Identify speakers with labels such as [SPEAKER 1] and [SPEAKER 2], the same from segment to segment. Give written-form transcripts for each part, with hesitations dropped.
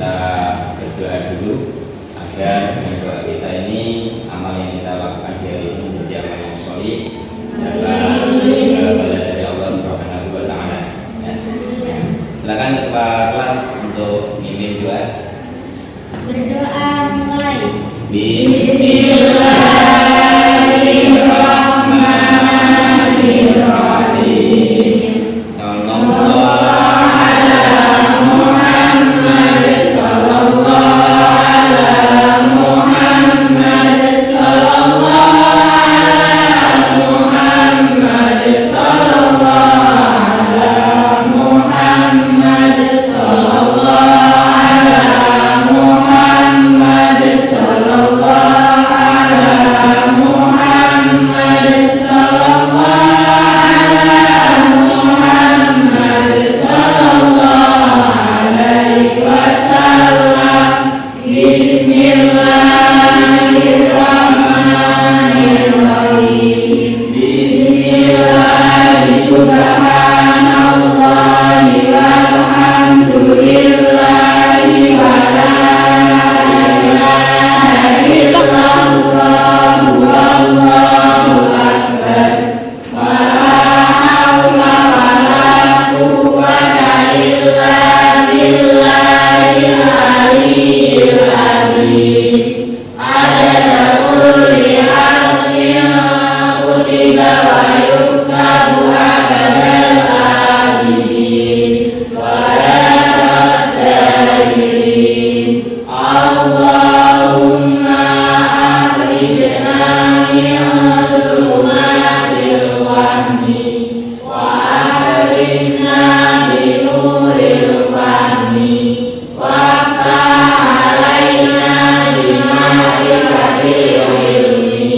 [SPEAKER 1] kita berdoa dulu agar dengan doa kita ini amal yang kita lakukan di hari ini menjadi amal yang solid dapat dari Allah Subhanahu wa Ta'ala. Ya. Silakan ketua kelas untuk mimpin doa.
[SPEAKER 2] Berdoa mulai. Bismillahirrahmanirrahim. Sallallahu ala Muhammad, sallallahu ala Muhammad, sallallahu ala Muhammad, sallallahu ala Muhammad, sallallahu ala Muhammad, sallallahu ala Muhammad, sallallahu ala Muhammad, sallallahu alaihi wasallam. Bismillahirrahmanirrahim. Bismillah, subhanallahi walhamdulillahi wa la ilaha illallah wallahu akbar wa la haula wa la quwwata illa billahil aliyyil azim. Adada kulli harfin kutiba wa yuktabu adadal abidin wa la taddahirin. Allahumma akhrijna min dhulumatil wahmi wa akhrijna bi nuril fahmi wa aftah alaina bi ma'rifatil ilmi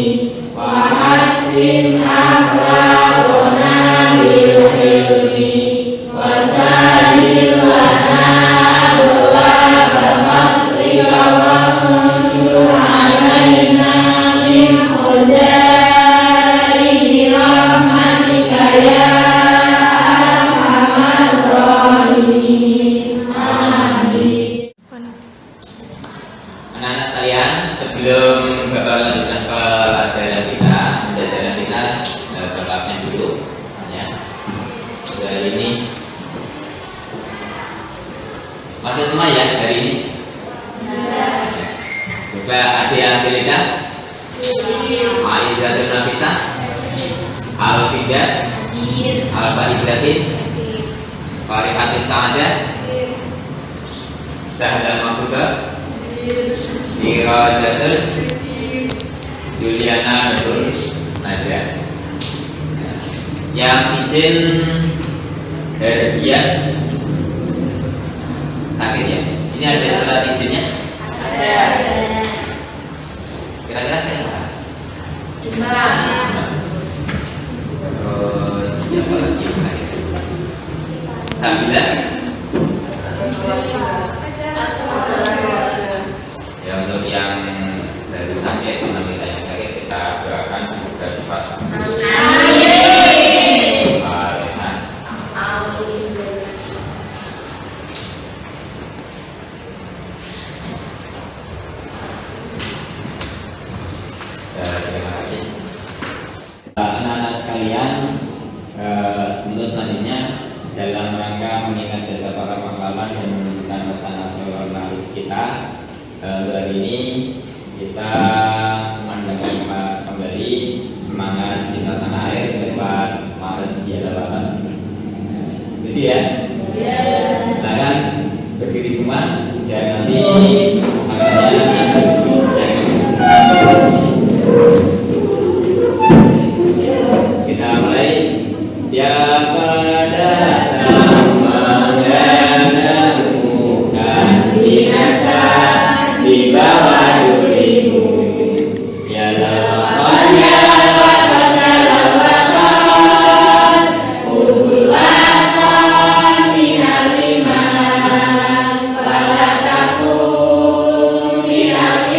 [SPEAKER 2] wa hassin akhlaqana bil hilmi wa sahhil lana abwaaba fadlika wansur alaina min khuzaini rahmatika ya arhamar rahimin. Amin.
[SPEAKER 1] Anak-anak sekalian, sebelum Bapak lanjutkan pelajaran kita Bapak absen dulu ya. Hari ini masuk semua ya hari ini. Coba adik-adik lihat. Aizatul Nafisah, Al-Fidah, Al-Fahizatin, Farihatis Sa'adah, Sahla Mahfudah, Dirajatul, Juliana Nurul Najah. Yang izin Herdian sakit ya? Ini ada surat izinnya? Kira-kira saya terus siapa lagi yang sakit? Sabila. Ya, untuk yang baru sakit, teman kita yang sakit, kita doakan semoga cepat sembuh. Terima kasih. Anak-anak sekalian, untuk selanjutnya dalam rangka mengingat jasa para pahlawan dan menunjukkan rasa nasionalis kita, hari ini kita memandangkan kembali semangat cinta tanah air lewat Mars Tiada Batas. Setuju ya? Silakan berdiri semua dan nanti kita mulai. Siapa datang mengemukan binasa di bawah durimu, ya lawan, ya lawan, ya lawan, ubulatan minal iman, fala takun minal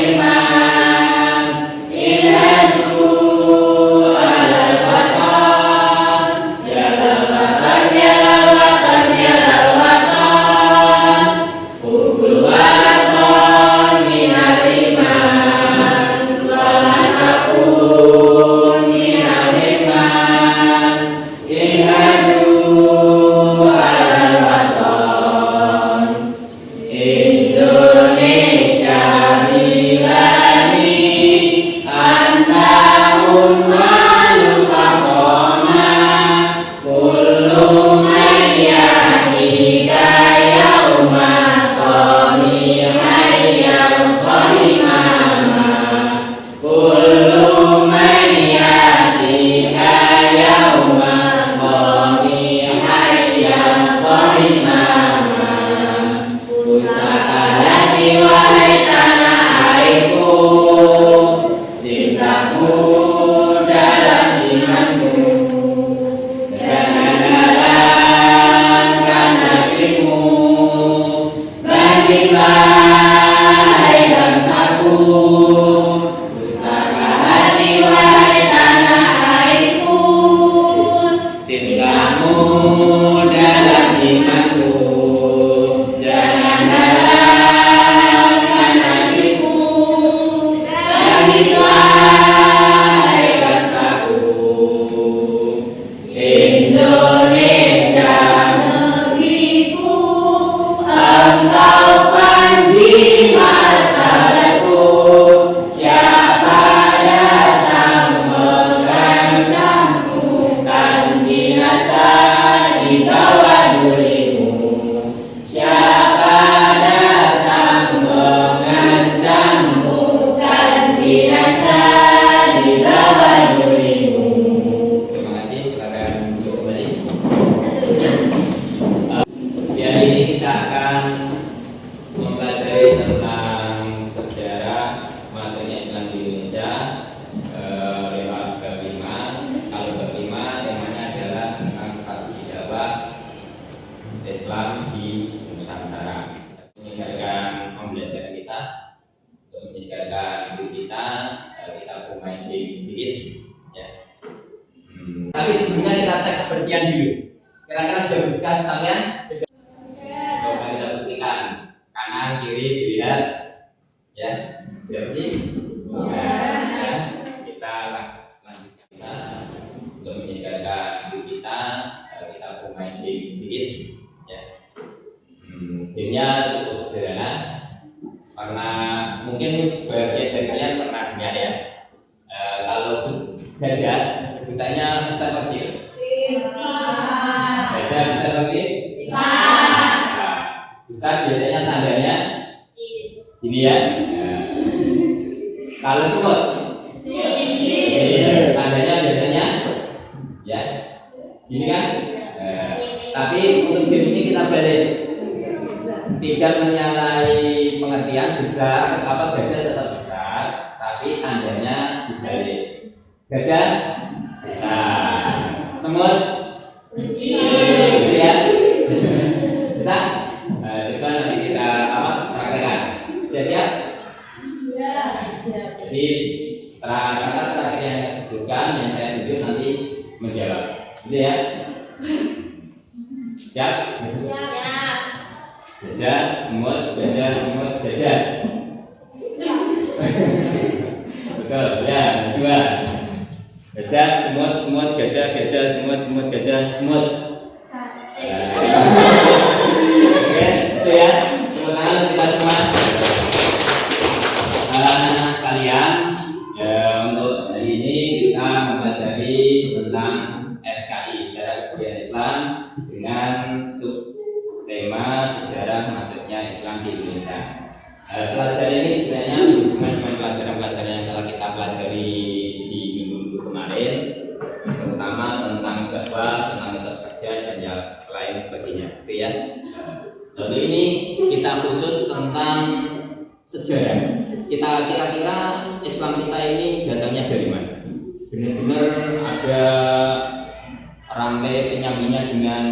[SPEAKER 1] kita untuk menyegarkan hidup kita. Kita bermain game sedikit ya. Tapi sebelumnya kita cek kebersihan dulu. Kira-kira sudah bersih sekalian? Coba kita buktikan kanan kiri dilihat ya. Sudah bersih? Ya. Kita lanjutkan kita untuk menyegarkan hidup kita. Kita bermain game sedikit ya. Gamenya cukup sederhana karena mungkin sebagian dari kalian pernah dengar ya, kalau gajah sebutannya besar kecil. Gajah besar kecil. Besar biasanya tandanya ini ya. Kalau semut tandanya biasanya ya ini kan. Tapi untuk game ini kita balik, tidak menyalahi pengertian besar apa gajah tetap besar, tapi tandanya dibalik. Gajah besar, semut kecil ya. Bisa? Coba nanti kita praktekkan. Sudah siap? Jadi kata terakhir yang saya sebutkan, yang saya tunjuk nanti menjawab. Gitu ya? Siap? Gajah, semut, gajah, semut, gajah. Betul, ya, dua. Gajah, semut, semut, gajah, gajah, semut, semut, gajah, semut. Oke, itu ya. Tepuk tangan kita semua. Sekalian, ya, untuk hari ini kita mempelajari tentang SKI, Sejarah Kebudayaan Islam, dengan tema sejarah masuknya Islam di Indonesia. Pelajaran ini sebenarnya berhubungan dengan pelajaran-pelajaran yang telah kita pelajari di minggu-minggu kemarin, terutama tentang dakwah, tentang etos kerja dan yang lain sebagainya. Gitu ya. Lalu ini kita khusus tentang sejarah. Kita kira-kira Islam kita ini datangnya dari mana? Benar-benar ada rantai penyambungnya dengan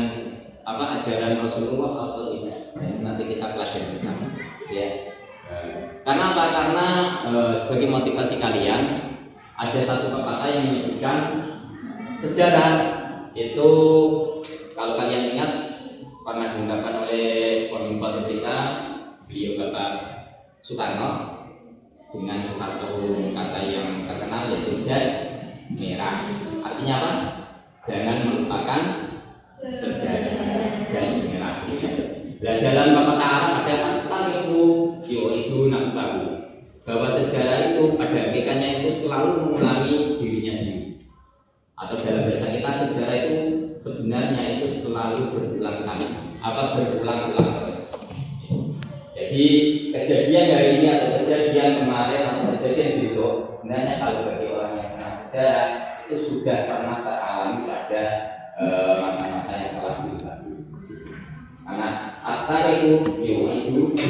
[SPEAKER 1] ajaran Rasulullah atau tidak? Nanti kita pelajari bersama ya. Karena apa? Karena sebagai motivasi kalian ada satu pepatah yang menyebutkan sejarah itu, kalau kalian ingat, pernah diungkapkan oleh pemimpin kita, beliau Bapak Soekarno, dengan satu kata yang terkenal yaitu jas merah. Artinya apa? Jangan melupakan sejarah. Jas merah. Dan dalam pepatah Arab ada kata itu nafsahu, bahwa sejarah itu pada hakikatnya itu selalu mengulangi dirinya sendiri. Atau dalam bahasa kita, sejarah itu sebenarnya itu selalu berulang kali, berulang-ulang terus. Jadi kejadian hari ini atau kejadian kemarin atau kejadian besok, sebenarnya kalau bagi orang yang senang sejarah itu sudah pernah teralami pada masa-masa yang telah dilalui. Karena itu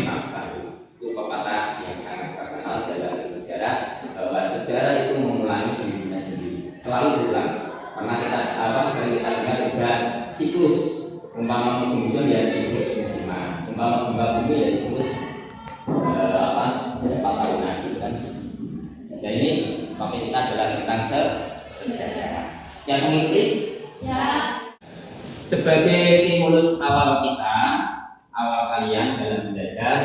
[SPEAKER 1] nafsahu, itu pepatah yang sangat terkenal dalam sejarah, bahwa sejarah itu mengulangi dirinya sendiri, selalu berulang. Karena sering kita dengar juga siklus, umpama musim hujan ya siklus musiman, umpama gempa bumi ya siklus berapa tahunan gitu kan. Dan ini topik kita adalah tentang sejarah. Yang mengikuti? Ya. Sebagai stimulus awal kita, awal kalian dalam belajar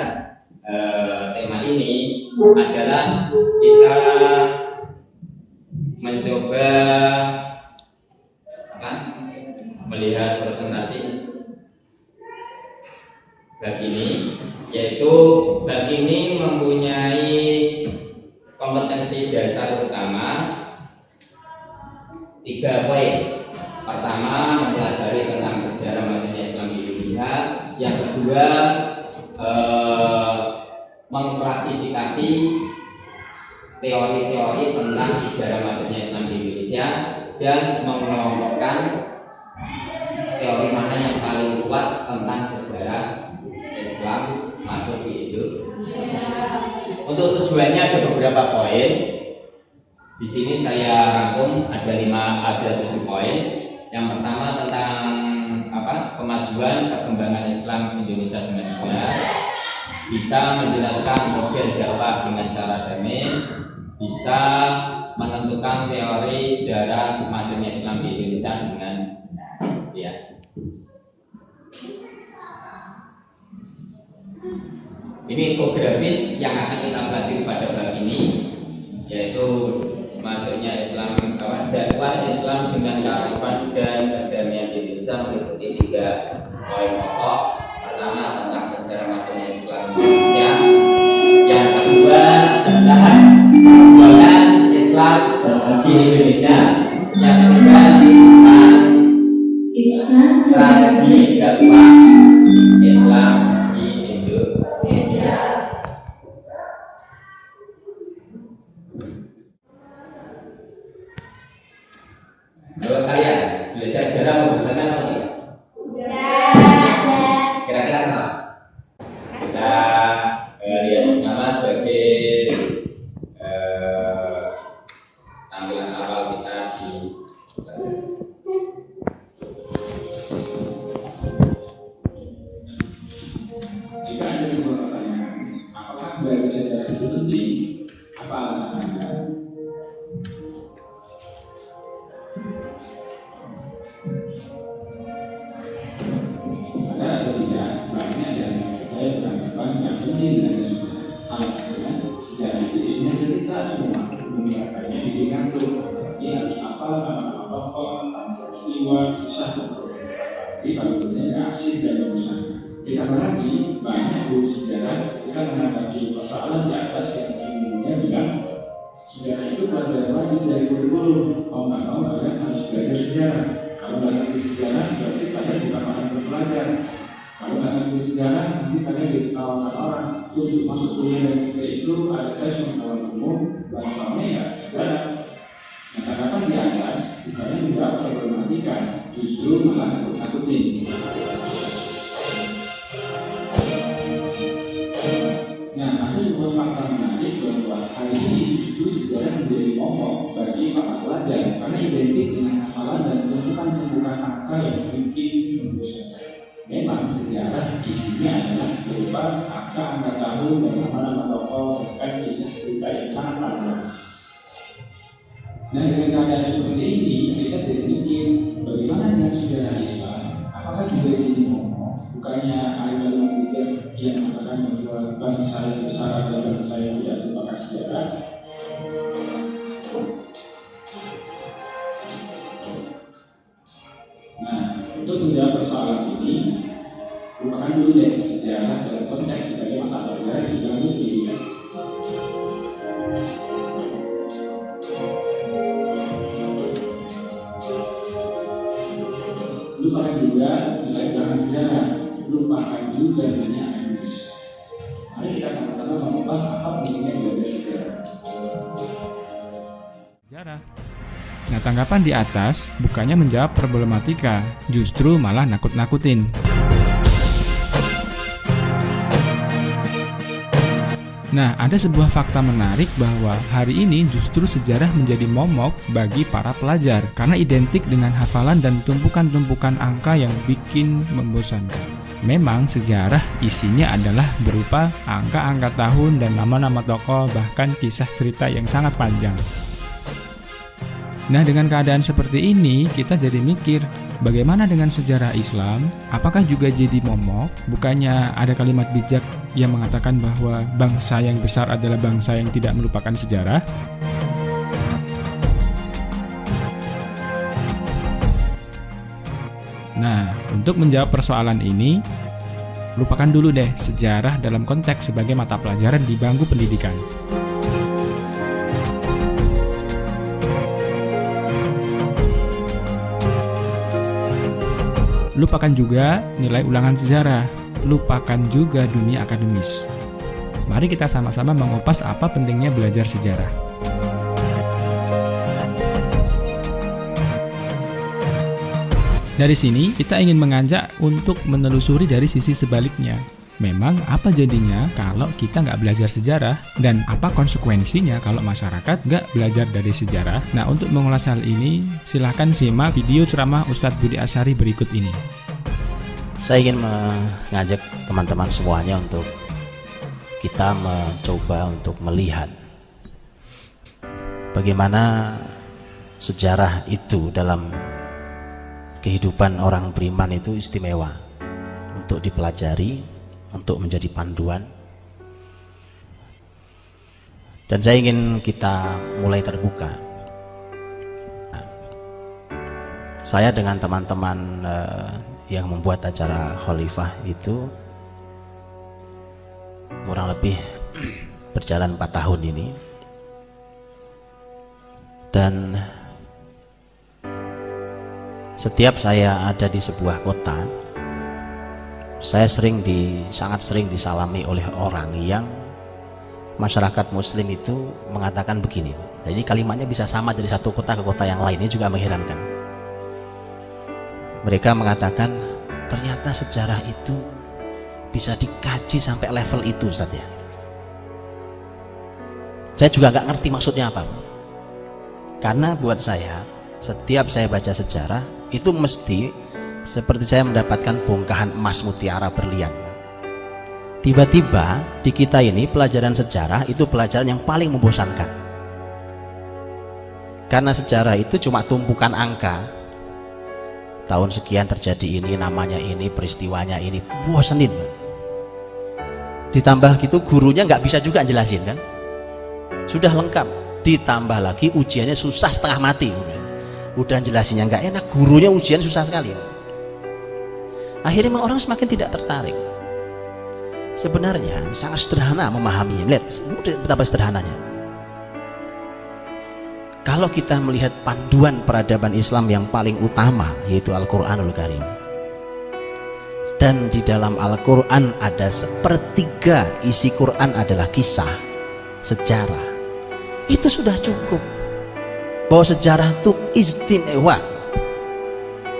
[SPEAKER 1] tema ini adalah kita mencoba melihat presentasi bab ini, yaitu bab ini mempunyai kompetensi dasar utama 3 poin. Pertama, mempelajari tentang sejarah masuknya Islam di Indonesia. Yang kedua, mengklasifikasi teori-teori tentang sejarah masuknya Islam di Indonesia dan mengelompokkan teori mana yang paling kuat tentang sejarah Islam masuk di Indonesia. Untuk tujuannya ada beberapa poin. Di sini saya rangkum ada 7 poin. Yang pertama tentang kemajuan perkembangan Islam Indonesia dengan Islam. bisa menjelaskan model dakwah dengan cara damai, bisa menentukan teori sejarah masuknya Islam di Indonesia dengan benar. Ya. Ini infografis yang akan kita pelajari pada bab ini, yaitu masuknya Islam, dakwah Islam dengan kearifan dan perdamaian di Indonesia meliputi 3 poin pokok. Pertama tentang sejarah masuknya Islam di Indonesia, yang kedua tentang perjuangan Islam di Indonesia, yang ketiga tentang strategi dakwah Islam di Indonesia. Kalau kalian belajar sejarah membosankan atau tidak? Kira-kira kenapa? Kita lihat bersama sebagai tampilan awal kita di
[SPEAKER 3] jika ada sebuah pertanyaan, apakah belajar sejarah itu penting? Apa alasan Anda? Sadar atau tidak, banyak dari kita yang beranggapan yang penting belajar sejarah. Alasannya, sejarah itu isinya cerita semua, mengingatkannya di ngantuk. Dia harus hafal nama-nama tokoh, tentang peristiwa, kisah, tapi kalau bertanya aksi dan urusannya. Ditambah lagi, banyak guru sejarah ketika menghadapi persoalan di atas yang ujung-ujungnya bilang sejarah itu pelajaran wajib dari kurikulum. Mau nggak mau kalian harus belajar sejarah. Kalau nggak ngerti sejarah, berarti kalian bukan orang berpelajar. Kalau nggak ngerti sejarah, nanti kalian ditawarkan orang. Untuk masuk kuliah dan kita itu ada tes pengetahuan umum, dan soalnya ya sejarah. Kata-kata di atas, bukannya menjawab problematika, justru malah nakut-nakutin. Nah, ada sebuah fakta menarik bahwa hari ini justru sejarah menjadi momok bagi para pelajar karena identik dengan hafalan dan tumpukan-tumpukan angka yang bikin membosankan. Memang sejarah isinya adalah berupa angka-angka tahun dan nama-nama tokoh bahkan kisah cerita yang sangat panjang. Nah, dengan keadaan seperti ini kita jadi mikir bagaimana dengan sejarah Islam? Apakah juga jadi momok? Bukannya ada bijak yang mengatakan bahwa bangsa yang besar adalah bangsa yang tidak merupakan sejarah. Nah, untuk menjawab persoalan ini, lupakan dulu deh sejarah dalam konteks sebagai mata pelajaran di dalam pendidikan. Lupakan juga nilai belakang sejarah. Lupakan juga dunia akademis. Mari kita sama-sama mengupas apa pentingnya belajar sejarah.
[SPEAKER 4] Nah, tanggapan di atas bukannya menjawab problematika, justru malah nakut-nakutin. Nah, ada sebuah fakta menarik bahwa hari ini justru sejarah menjadi momok bagi para pelajar karena identik dengan hafalan dan tumpukan-tumpukan angka yang bikin membosankan. Memang sejarah isinya adalah berupa angka-angka tahun dan nama-nama tokoh bahkan kisah cerita yang sangat panjang. Nah, dengan keadaan seperti ini, kita jadi mikir, bagaimana dengan sejarah Islam? Apakah juga jadi momok? Bukannya ada kalimat bijak yang mengatakan bahwa bangsa yang besar adalah bangsa yang tidak melupakan sejarah? Nah, untuk menjawab persoalan ini, lupakan dulu deh sejarah dalam konteks sebagai mata pelajaran di bangku pendidikan. Lupakan juga nilai ulangan sejarah, lupakan juga dunia akademis. Mari kita sama-sama mengupas apa pentingnya belajar sejarah. Dari sini, kita ingin mengajak untuk menelusuri dari sisi sebaliknya. Memang apa jadinya kalau kita nggak belajar sejarah dan apa konsekuensinya kalau masyarakat nggak belajar dari sejarah? Nah, untuk mengulas hal ini, silahkan simak video ceramah Ustadz Budi Asyari berikut ini.
[SPEAKER 5] Saya ingin mengajak teman-teman semuanya untuk kita mencoba untuk melihat bagaimana sejarah itu dalam kehidupan orang beriman itu istimewa untuk dipelajari, untuk menjadi panduan. Dan saya ingin kita mulai terbuka. Saya dengan teman-teman yang membuat acara Khalifah itu kurang lebih berjalan 4 tahun ini. Dan setiap saya ada di sebuah kota, saya sangat sering disalami oleh orang yang masyarakat muslim itu mengatakan begini. Dan ini kalimatnya bisa sama dari satu kota ke kota yang lain, ini juga mengherankan. Mereka mengatakan ternyata sejarah itu bisa dikaji sampai level itu, Ustaz ya. Saya juga nggak ngerti maksudnya apa. Karena buat saya, setiap saya baca sejarah itu mesti seperti saya mendapatkan bongkahan emas mutiara berlian. Tiba-tiba di kita ini pelajaran sejarah itu pelajaran yang paling membosankan. Karena sejarah itu cuma tumpukan angka. Tahun sekian terjadi ini, namanya ini, peristiwanya ini, bosenin. Ditambah gitu gurunya nggak bisa juga jelasin kan? Sudah lengkap, ditambah lagi ujiannya susah setengah mati. Udah jelasinnya nggak enak, gurunya ujian susah sekali. Akhirnya memang orang semakin tidak tertarik. Sebenarnya sangat sederhana memahaminya. Lihat betapa sederhananya. Kalau kita melihat panduan peradaban Islam yang paling utama, yaitu Al-Quranul Karim, dan di dalam Al-Quran ada 1/3 isi Quran adalah kisah, sejarah, itu sudah cukup bahwa sejarah itu istimewa.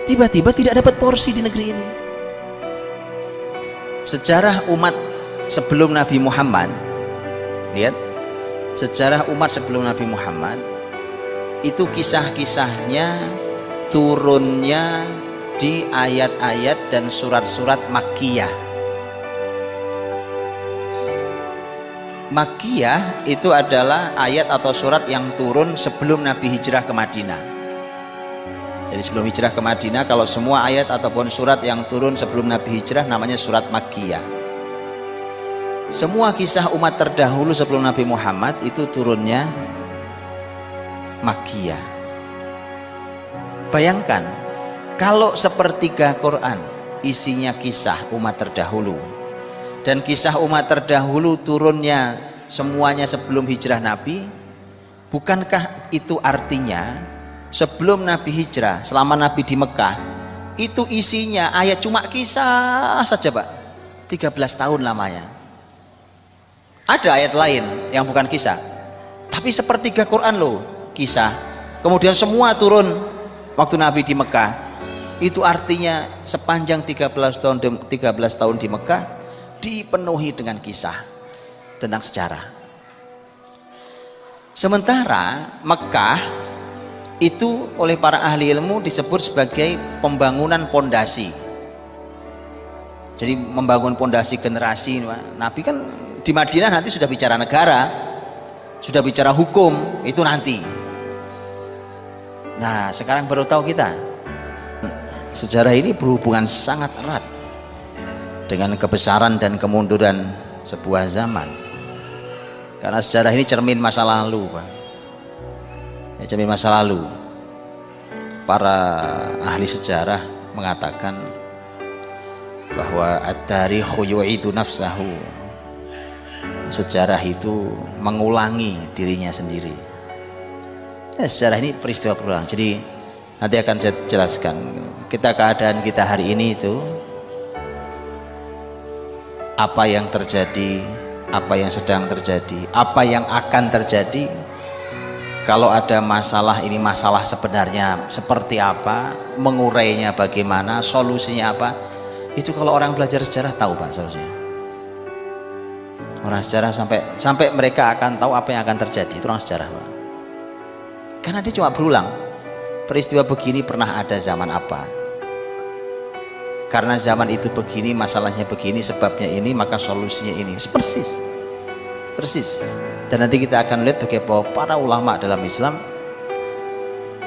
[SPEAKER 5] Tiba-tiba tidak dapat porsi di negeri ini. Sejarah umat sebelum Nabi Muhammad, lihat sejarah umat sebelum Nabi Muhammad itu kisah-kisahnya turunnya di ayat-ayat dan surat-surat Makkiyah. Makkiyah itu adalah ayat atau surat yang turun sebelum Nabi hijrah ke Madinah. Jadi sebelum hijrah ke Madinah, kalau semua ayat ataupun surat yang turun sebelum Nabi hijrah namanya surat Makkiyah. Semua kisah umat terdahulu sebelum Nabi Muhammad itu turunnya Makkiyah. Bayangkan kalau 1/3 Quran isinya kisah umat terdahulu, dan kisah umat terdahulu turunnya semuanya sebelum hijrah Nabi, bukankah itu artinya sebelum Nabi hijrah, selama Nabi di Mekah, itu isinya ayat cuma kisah saja, Pak. 13 tahun lamanya. Ada ayat lain yang bukan kisah, tapi 1/3 Quran loh kisah. Kemudian semua turun waktu Nabi di Mekah. Itu artinya sepanjang 13 tahun di Mekah dipenuhi dengan kisah tentang sejarah. Sementara Mekah itu oleh para ahli ilmu disebut sebagai pembangunan pondasi. Jadi membangun pondasi generasi. Nabi kan di Madinah nanti sudah bicara negara, sudah bicara hukum, itu nanti. Nah, sekarang baru tahu kita. Sejarah ini berhubungan sangat erat dengan kebesaran dan kemunduran sebuah zaman. Karena sejarah ini cermin masa lalu, Pak. Ya, cermin masa lalu. Para ahli sejarah mengatakan bahwa at-tarikhu yu'idu nafsahu. Sejarah itu mengulangi dirinya sendiri. Ya, sejarah ini peristiwa berulang. Jadi nanti akan saya jelaskan keadaan kita hari ini itu, apa yang terjadi, apa yang sedang terjadi, apa yang akan terjadi. Kalau ada masalah, ini masalah sebenarnya seperti apa, mengurainya bagaimana, solusinya apa. Itu kalau orang belajar sejarah tahu, Pak, solusinya. Orang sejarah sampai mereka akan tahu apa yang akan terjadi. Itu orang sejarah, Pak. Karena dia cuma berulang. Peristiwa begini pernah ada zaman apa. Karena zaman itu begini, masalahnya begini, sebabnya ini, maka solusinya ini. Persis. persis. Dan nanti kita akan lihat bagaimana para ulama dalam Islam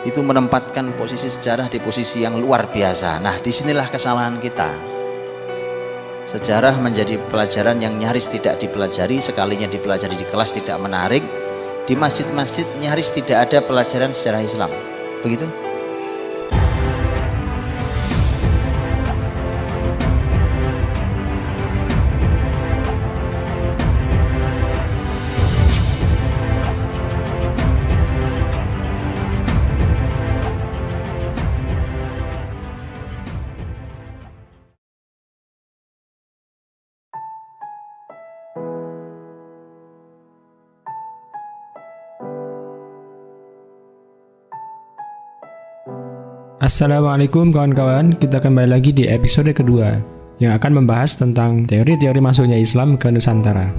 [SPEAKER 5] itu menempatkan posisi sejarah di posisi yang luar biasa. Nah, disinilah kesalahan kita. Sejarah menjadi pelajaran yang nyaris tidak dipelajari, sekalinya dipelajari di kelas tidak menarik. Di masjid-masjid nyaris tidak ada pelajaran sejarah Islam. Begitu?
[SPEAKER 4] Assalamualaikum kawan-kawan, kita kembali lagi di episode kedua yang akan membahas tentang teori-teori masuknya Islam ke Nusantara.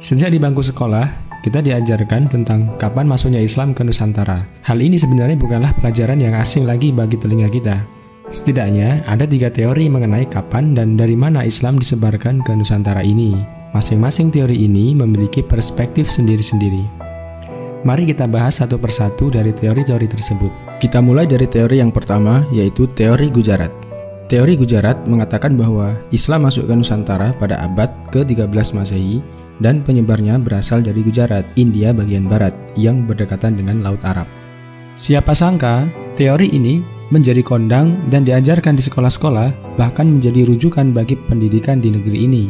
[SPEAKER 4] Sejak di bangku sekolah, kita diajarkan tentang kapan masuknya Islam ke Nusantara. Hal ini sebenarnya bukanlah pelajaran yang asing lagi bagi telinga kita. Setidaknya ada 3 teori mengenai kapan dan dari mana Islam disebarkan ke Nusantara ini. Masing-masing teori ini memiliki perspektif sendiri-sendiri. Mari kita bahas satu persatu dari teori-teori tersebut.
[SPEAKER 6] Kita mulai dari teori yang pertama, yaitu teori Gujarat. Teori Gujarat mengatakan bahwa Islam masuk ke Nusantara pada abad ke-13 Masehi dan penyebarnya berasal dari Gujarat, India bagian barat, yang berdekatan dengan Laut Arab.
[SPEAKER 4] Siapa sangka, teori ini menjadi kondang dan diajarkan di sekolah-sekolah, bahkan menjadi rujukan bagi pendidikan di negeri ini.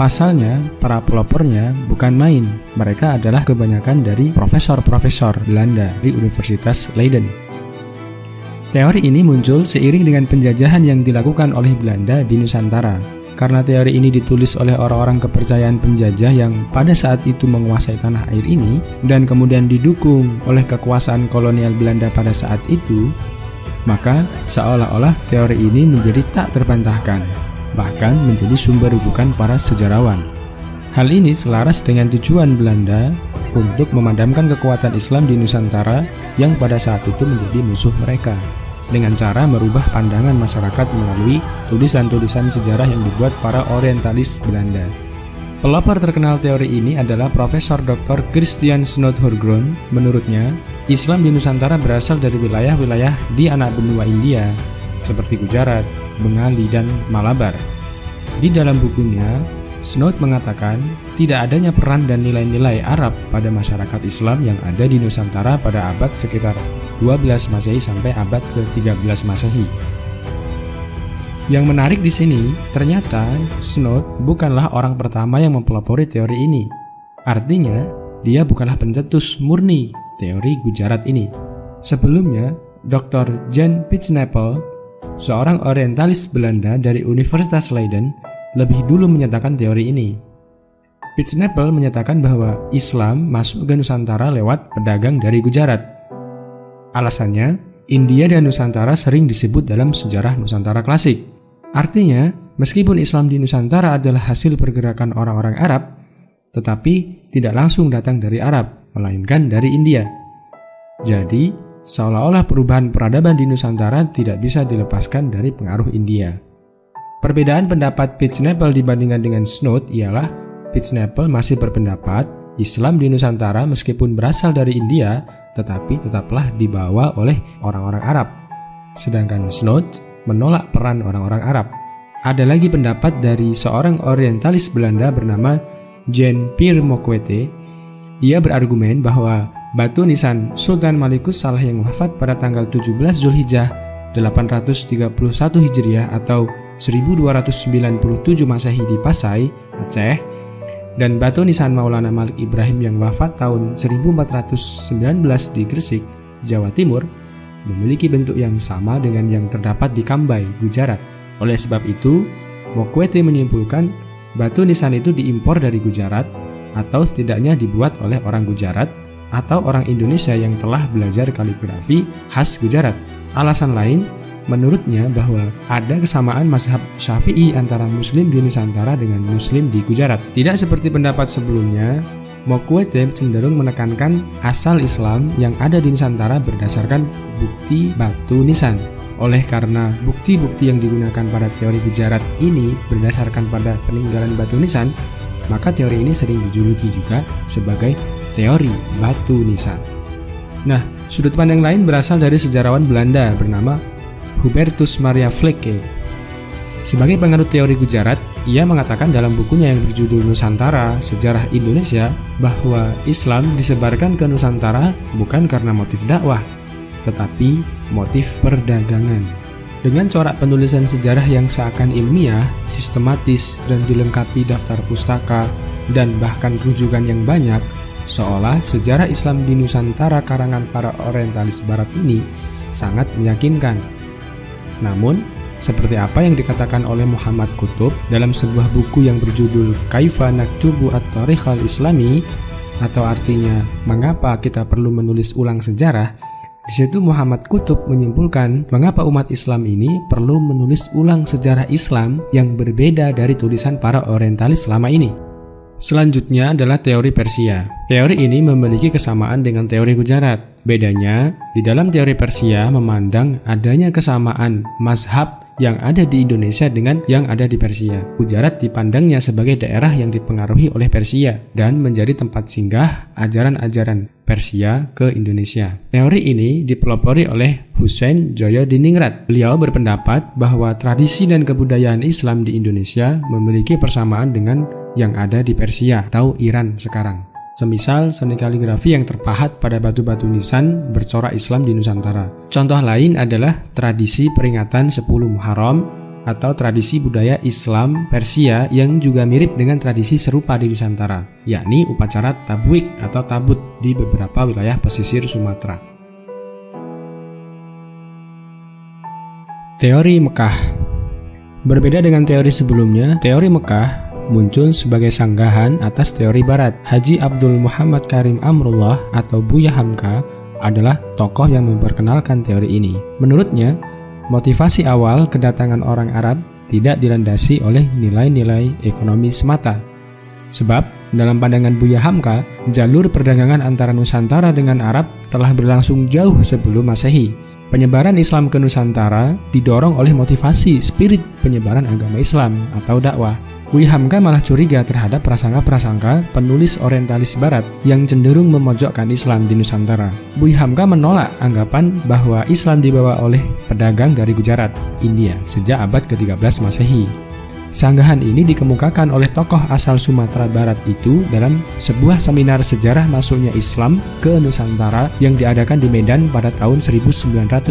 [SPEAKER 4] Pasalnya, para pelopornya bukan main. Mereka adalah kebanyakan dari profesor-profesor Belanda di Universitas Leiden. Teori ini muncul seiring dengan penjajahan yang dilakukan oleh Belanda di Nusantara. Karena teori ini ditulis oleh orang-orang kepercayaan penjajah yang pada saat itu menguasai tanah air ini, dan kemudian didukung oleh kekuasaan kolonial Belanda pada saat itu, maka seolah-olah teori ini menjadi tak terbantahkan, bahkan menjadi sumber rujukan para sejarawan. Hal ini selaras dengan tujuan Belanda untuk memadamkan kekuatan Islam di Nusantara yang pada saat itu menjadi musuh mereka, dengan cara merubah pandangan masyarakat melalui tulisan-tulisan sejarah yang dibuat para orientalis Belanda. Pelopor terkenal teori ini adalah Profesor Dr. Christian Snoot-Hoorgron. Menurutnya, Islam di Nusantara berasal dari wilayah-wilayah di anak benua India, seperti Gujarat, Bengali, dan Malabar. Di dalam bukunya, Snoot mengatakan tidak adanya peran dan nilai-nilai Arab pada masyarakat Islam yang ada di Nusantara pada abad sekitar 12 Masehi sampai abad ke-13 Masehi. Yang menarik di sini, ternyata Snoot bukanlah orang pertama yang mempelopori teori ini. Artinya, dia bukanlah pencetus murni teori Gujarat ini. Sebelumnya, Dr. Jan Pitznapel, seorang orientalis Belanda dari Universitas Leiden, lebih dulu menyatakan teori ini. Pitznapel menyatakan bahwa Islam masuk ke Nusantara lewat pedagang dari Gujarat. Alasannya, India dan Nusantara sering disebut dalam sejarah Nusantara klasik. Artinya, meskipun Islam di Nusantara adalah hasil pergerakan orang-orang Arab, tetapi tidak langsung datang dari Arab, melainkan dari India. Jadi, seolah-olah perubahan peradaban di Nusantara tidak bisa dilepaskan dari pengaruh India. Perbedaan pendapat Pitznapel dibandingkan dengan Snoot ialah Pitznapel masih berpendapat Islam di Nusantara meskipun berasal dari India, tetapi tetaplah dibawa oleh orang-orang Arab. Sedangkan Snoot menolak peran orang-orang Arab. Ada lagi pendapat dari seorang orientalis Belanda bernama Jan-Pierre Mokwete. Ia berargumen bahwa batu nisan Sultan Malikus Salah yang wafat pada tanggal 17 Zulhijjah 831 Hijriah atau 1297 Masehi di Pasai, Aceh, dan batu nisan Maulana Malik Ibrahim yang wafat tahun 1419 di Gresik, Jawa Timur, memiliki bentuk yang sama dengan yang terdapat di Kambai, Gujarat. Oleh sebab itu, Mokwete menyimpulkan batu nisan itu diimpor dari Gujarat atau setidaknya dibuat oleh orang Gujarat atau orang Indonesia yang telah belajar kaligrafi khas Gujarat. Alasan lain, menurutnya bahwa ada kesamaan mazhab Syafi'i antara Muslim di Nusantara dengan Muslim di Gujarat. Tidak seperti pendapat sebelumnya, Mokwete cenderung menekankan asal Islam yang ada di Nusantara berdasarkan bukti batu nisan. Oleh karena bukti-bukti yang digunakan pada teori Gujarat ini berdasarkan pada peninggalan batu nisan,
[SPEAKER 6] Maka teori ini sering dijuluki juga sebagai teori batu nisan. Nah, sudut pandang lain berasal dari sejarawan Belanda bernama Hubertus Maria Flekke. Sebagai penganut teori Gujarat, ia mengatakan dalam bukunya yang berjudul Nusantara, Sejarah Indonesia, bahwa Islam disebarkan ke Nusantara bukan karena motif dakwah, tetapi motif perdagangan. Dengan corak penulisan sejarah yang seakan ilmiah, sistematis, dan dilengkapi daftar pustaka, dan bahkan rujukan yang banyak, seolah sejarah Islam di Nusantara karangan para orientalis barat ini sangat meyakinkan. Namun, seperti apa yang dikatakan oleh Muhammad Qutb dalam sebuah buku yang berjudul Kaifa Naktubu at-Tarikh al-Islami, atau artinya mengapa kita perlu menulis ulang sejarah, di situ Muhammad Qutb menyimpulkan mengapa umat Islam ini perlu menulis ulang sejarah Islam yang berbeda dari tulisan para orientalis selama ini. Selanjutnya adalah teori Persia. Teori ini memiliki kesamaan dengan teori Gujarat. Bedanya, di dalam teori Persia memandang adanya kesamaan mazhab yang ada di Indonesia dengan yang ada di Persia. Gujarat dipandangnya sebagai daerah yang dipengaruhi oleh Persia dan menjadi tempat singgah ajaran-ajaran Persia ke Indonesia. Teori ini dipelopori oleh Hussein Joyodiningrat. Beliau berpendapat bahwa tradisi dan kebudayaan Islam di Indonesia memiliki persamaan dengan yang ada di Persia atau Iran sekarang. Semisal seni kaligrafi yang terpahat pada batu-batu nisan bercorak Islam di Nusantara. Contoh lain adalah tradisi peringatan 10 Muharram atau tradisi budaya Islam Persia yang juga mirip dengan tradisi serupa di Nusantara, yakni upacara tabwik atau tabut di beberapa wilayah pesisir Sumatera. Teori Mekah. Berbeda dengan teori sebelumnya, teori Mekah muncul sebagai sanggahan atas teori Barat. Haji Abdul Muhammad Karim Amrullah atau Buya Hamka adalah tokoh yang memperkenalkan teori ini. Menurutnya, motivasi awal kedatangan orang Arab tidak dilandasi oleh nilai-nilai ekonomi semata. Sebab, dalam pandangan Buya Hamka, jalur perdagangan antara Nusantara dengan Arab telah berlangsung jauh sebelum Masehi. Penyebaran Islam ke Nusantara didorong oleh motivasi spirit penyebaran agama Islam atau dakwah. Buya Hamka malah curiga terhadap prasangka-prasangka penulis orientalis barat yang cenderung memojokkan Islam di Nusantara. Buya Hamka menolak anggapan bahwa Islam dibawa oleh pedagang dari Gujarat, India, sejak abad ke-13 Masehi. Sanggahan ini dikemukakan oleh tokoh asal Sumatera Barat itu dalam sebuah seminar sejarah masuknya Islam ke Nusantara yang diadakan di Medan pada tahun 1963.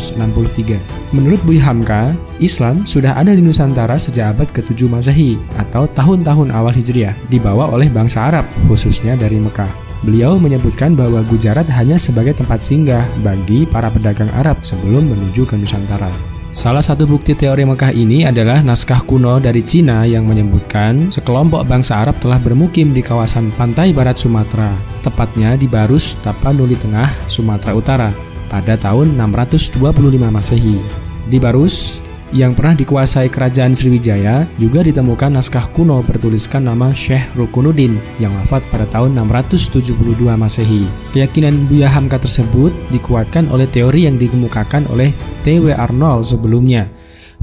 [SPEAKER 6] Menurut Buya Hamka, Islam sudah ada di Nusantara sejak abad ke-7 Masehi atau tahun-tahun awal Hijriah, dibawa oleh bangsa Arab, khususnya dari Mekah. Beliau menyebutkan bahwa Gujarat hanya sebagai tempat singgah bagi para pedagang Arab sebelum menuju ke Nusantara. Salah satu bukti teori Mekah ini adalah naskah kuno dari Cina yang menyebutkan sekelompok bangsa Arab telah bermukim di kawasan pantai barat Sumatera, tepatnya di Barus, Tapanuli Tengah, Sumatera Utara, pada tahun 625 Masehi. Di Barus, yang pernah dikuasai kerajaan Sriwijaya, juga ditemukan naskah kuno bertuliskan nama Syekh Rukunuddin yang wafat pada tahun 672 Masehi. Keyakinan Buya Hamka tersebut dikuatkan oleh teori yang dikemukakan oleh T.W. Arnold sebelumnya.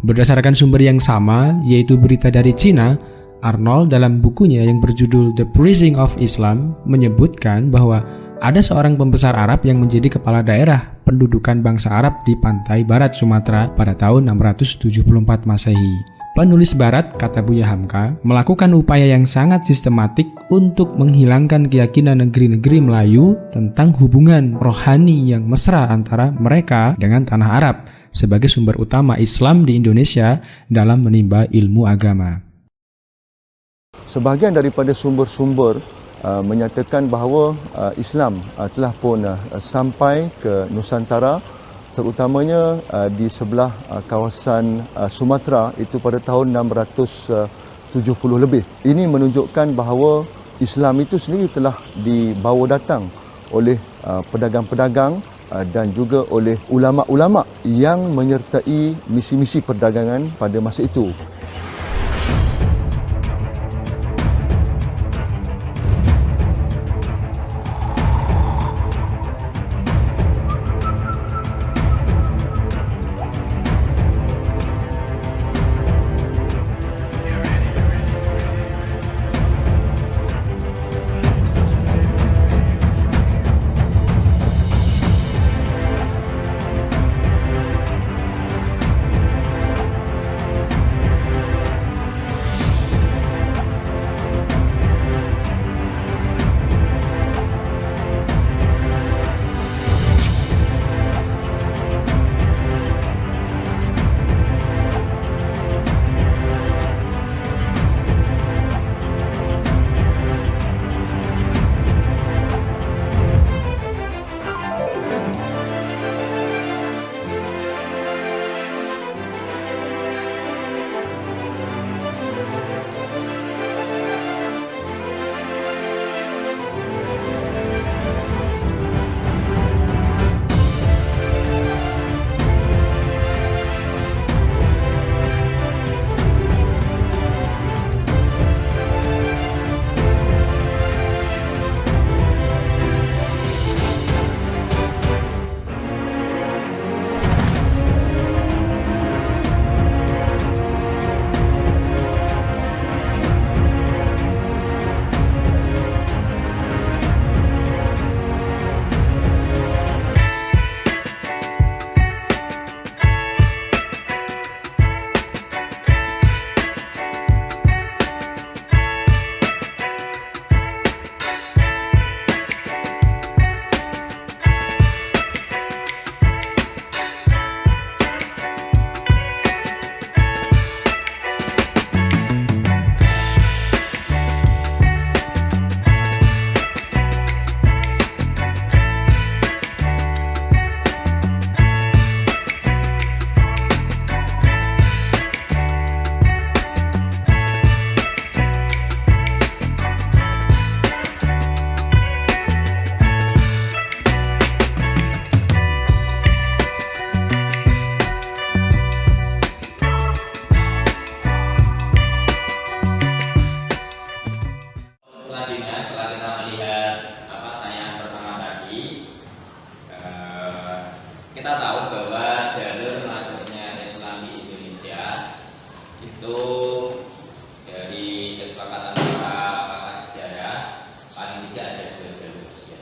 [SPEAKER 6] Berdasarkan sumber yang sama, yaitu berita dari Cina, Arnold dalam bukunya yang berjudul The Preaching of Islam menyebutkan bahwa ada seorang pembesar Arab yang menjadi kepala daerah pendudukan bangsa Arab di pantai barat Sumatera pada tahun 674 Masehi. Penulis barat, kata Buya Hamka, melakukan upaya yang sangat sistematik untuk menghilangkan keyakinan negeri-negeri Melayu tentang hubungan rohani yang mesra antara mereka dengan tanah Arab sebagai sumber utama Islam di Indonesia dalam menimba ilmu agama.
[SPEAKER 7] Sebahagian daripada sumber-sumber menyatakan bahawa Islam telah pun sampai ke Nusantara, terutamanya di sebelah kawasan Sumatera itu pada tahun 670 lebih. Ini menunjukkan bahawa Islam itu sendiri telah dibawa datang oleh pedagang-pedagang dan juga oleh ulama-ulama yang menyertai misi-misi perdagangan pada masa itu.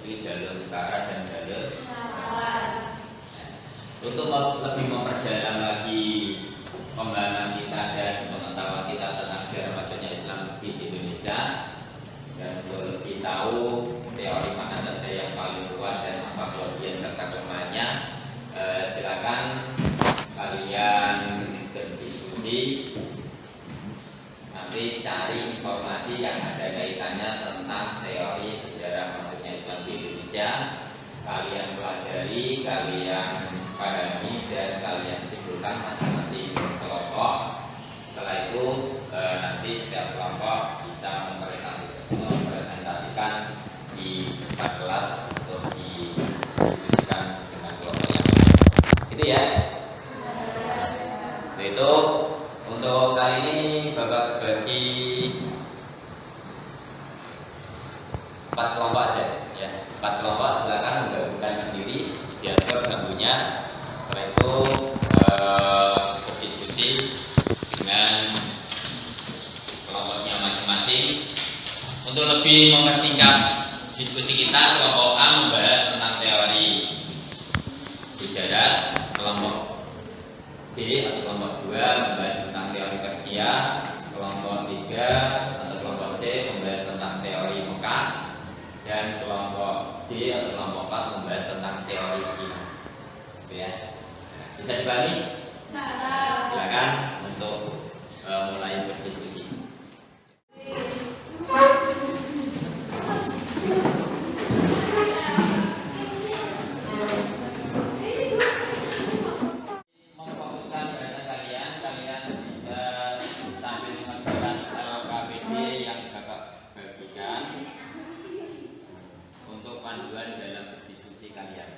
[SPEAKER 1] Itu jalur utara dan jalur untuk lebih memperdalam lagi pemahaman kita dan pengetahuan kita tentang sejarah masuknya Islam di Indonesia, dan untuk lebih tahu teori mana saja yang paling kuat dan apa kelebihan serta kelemahannya, silakan kalian berdiskusi, nanti cari informasi yang ada kaitannya tentang teori sejarah masuknya Islam di Indonesia. Kalian pelajari, kalian pahami, dan kalian simpulkan masing-masing kelompok. Setelah itu nanti setiap kelompok bisa mempresentasikan di depan kelas untuk didiskusikan dengan kelompok yang lain. Gitu ya. Itu untuk kali ini Bapak bagi 4 kelompok aja ya. 4 kelompok silakan menggabungkan sendiri, diatur ganggunya. Setelah itu berdiskusi dengan kelompoknya masing-masing. Untuk lebih mempersingkat diskusi kita, kelompok A membahas tentang teori Gujarat, kelompok B atau kelompok 2 membahas tentang teori Persia, kelompok 3 atau kelompok C membahas tentang teori Mekah, dan kelompok D atau kelompok 4 membahas tentang teori Cina. Gitu ya. Bisa dibalik? Silakan untuk mulai berdiskusi. Memfokuskan bahasa kalian bisa sambil mengerjakan LKPD yang Bapak bagikan untuk panduan dalam berdiskusi kalian.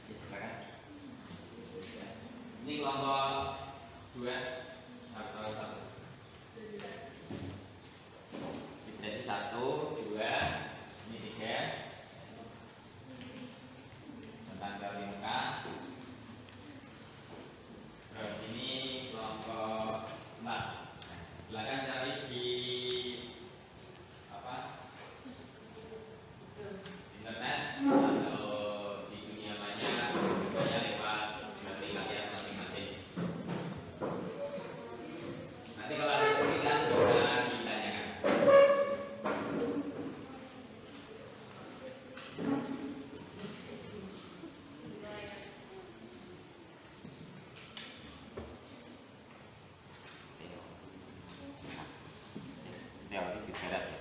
[SPEAKER 1] Silakan. Ini kelompok 2 atau 1? Berarti 1, 2, ini 3 tentang teori Mekah. Terus ini kelompok 4. Silakan cari di internet atau di dunia maya, lewat berarti kalian masing-masing. Nanti kalau ada kesulitan bisa ditanyakan. Teori Gujarat ya.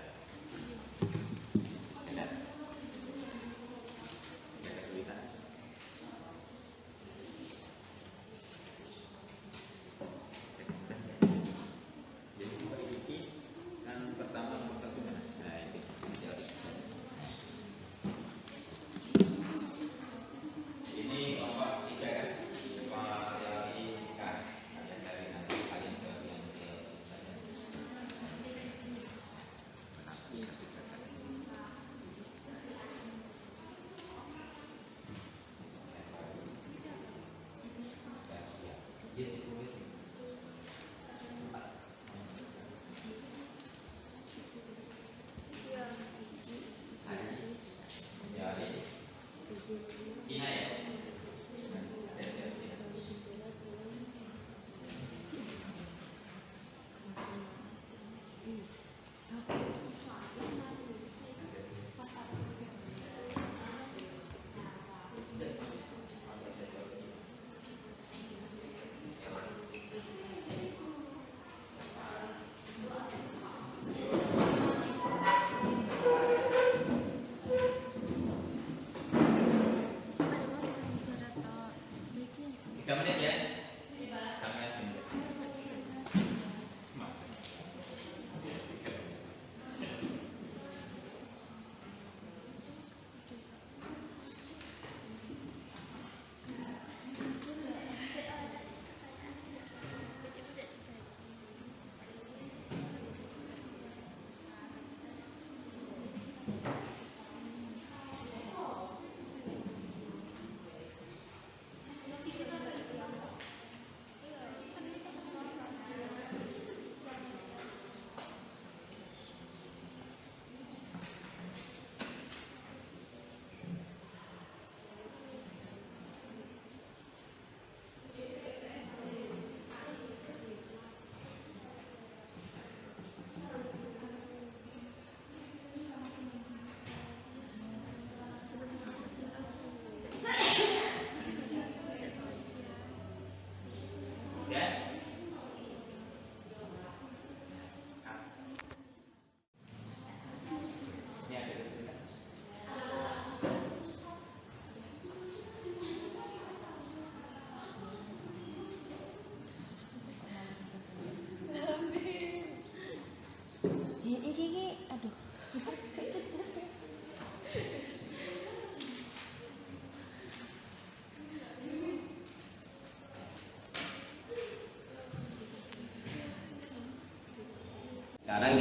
[SPEAKER 1] Gujarat. Ada kesulitan. Jadi kan pertama satu mana? Nah ini teori. Ini kelompok 3 kan? Kelompok teori kan. Kalian cari nanti kalian jawab yang teori. Cina ya?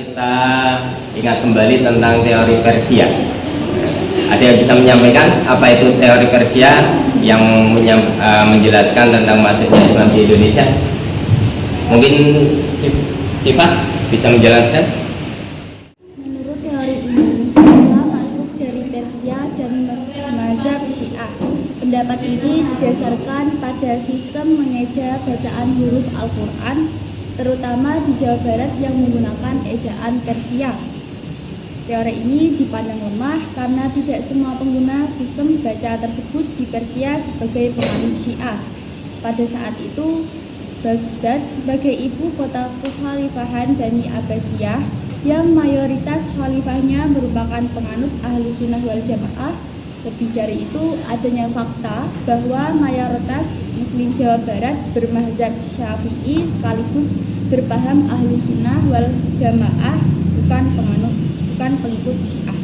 [SPEAKER 1] kita ingat kembali tentang teori Persia. Ada yang bisa menyampaikan apa itu teori Persia yang menjelaskan tentang masuknya Islam di Indonesia? Mungkin Sifat bisa menjelaskan?
[SPEAKER 8] Menurut teori ini, Islam masuk dari Persia dan mazhab Syiah. Pendapat ini didasarkan pada sistem mengeja bacaan huruf Al-Quran, terutama di Jawa Barat yang menggunakan ejaan Persia. Teori ini dipandang lemah karena tidak semua pengguna sistem baca tersebut di Persia sebagai penganut Syiah. Pada saat itu, Baghdad sebagai ibu kota kekhalifahan Bani Abbasiyah yang mayoritas khalifahnya merupakan penganut Ahlu Sunnah wal Jamaah. Lebih dari itu, adanya fakta bahwa mayoritas Muslim Jawa Barat bermazhab Syafi'i sekaligus berpaham Ahlu Sunnah wal Jamaah, bukan pengikut Syiah.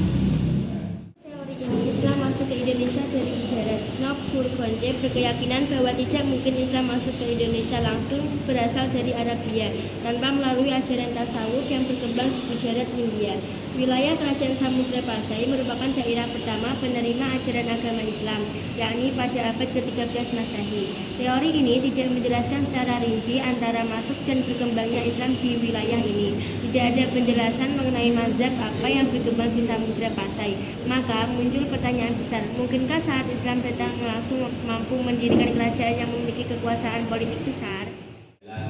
[SPEAKER 9] Teori ini Islam masuk ke Indonesia dari Gujarat. Snob Furgonje berkeyakinan bahwa tidak mungkin Islam masuk ke Indonesia langsung berasal dari Arabia tanpa melalui ajaran tasawuf yang berkembang di Gujarat, India. Wilayah Kerajaan Samudra Pasai merupakan daerah pertama penerima ajaran agama Islam, yakni pada abad ke-13 Masehi. Teori ini tidak menjelaskan secara rinci antara masuk dan berkembangnya Islam di wilayah ini. Tidak ada penjelasan mengenai mazhab apa yang berkembang di Samudra Pasai. Maka muncul pertanyaan besar, mungkinkah saat Islam datang langsung mampu mendirikan kerajaan yang memiliki kekuasaan politik besar?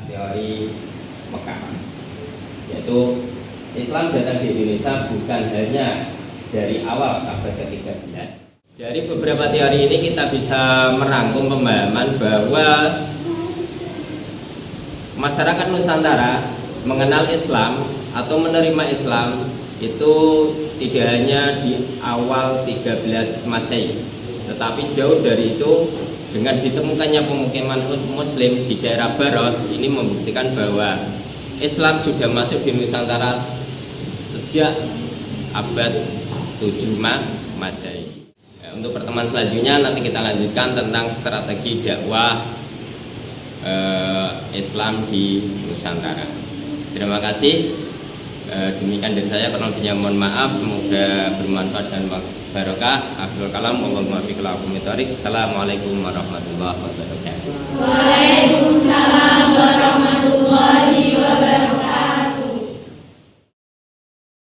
[SPEAKER 1] Teori Mekah, yaitu Islam datang di Indonesia bukan hanya dari awal abad ke-13. Dari beberapa teori ini kita bisa merangkum pemahaman bahwa masyarakat Nusantara mengenal Islam atau menerima Islam itu tidak hanya di awal 13 Masehi, tetapi jauh dari itu dengan ditemukannya pemukiman Muslim di daerah Baros ini membuktikan bahwa Islam sudah masuk di Nusantara sejak abad 7 Masehi. Untuk pertemuan selanjutnya nanti kita lanjutkan tentang strategi dakwah Islam di Nusantara. Terima kasih. Demikian dari saya, kurang lebihnya mohon maaf. Semoga bermanfaat dan barokah. Akhirul kalam, Allahumma biqil akumitariq. Assalamualaikum warahmatullahi wabarakatuh.
[SPEAKER 2] Waalaikumsalam warahmatullahi